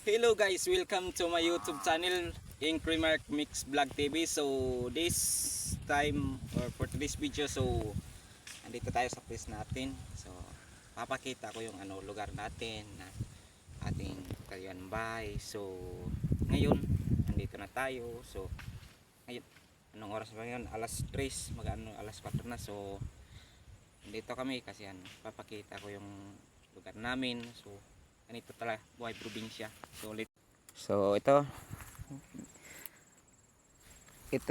Hello guys, welcome to my YouTube channel, Incremark Mix Vlog TV. So this time or for today's video, so andito tayo sa place natin. So papakita ko yung lugar natin na ating kayuan bahay. So ngayon andito na tayo. So ngayon anong oras ba ngayon? Alas 3, alas 4 na. So andito kami kasi papakita ko yung lugar namin. So ganito talaga buhay probinsya. So ito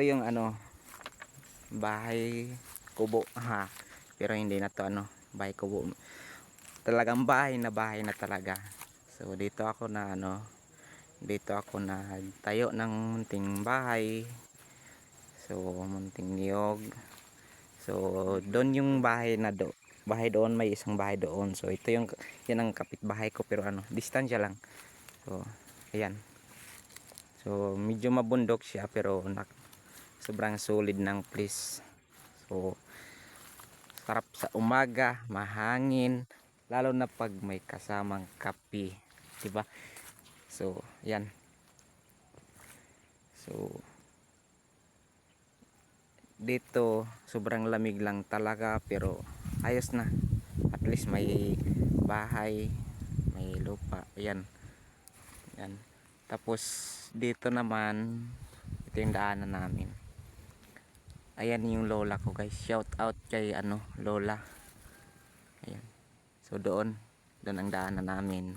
yung bahay kubo ha. Pero hindi na to bahay kubo. Talagang bahay na talaga. So dito ako na nagtayo ng munting bahay. So munting niyog. So doon yung bahay doon, may isang bahay doon. So ito yan ang kapitbahay ko, pero distansya lang. So ayan. So medyo mabundok siya, pero sobrang solid ng place. So sarap sa umaga, mahangin, lalo na pag may kasamang kape, 'di ba? So ayan. So dito sobrang lamig lang talaga, pero ayos na. At least may bahay, may lupa. Ayan. Ayan. Tapos dito naman ito yung daanan namin. Ayan yung lola ko, guys. Shout out kay lola. Ayan. So doon ang daanan namin.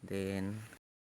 Then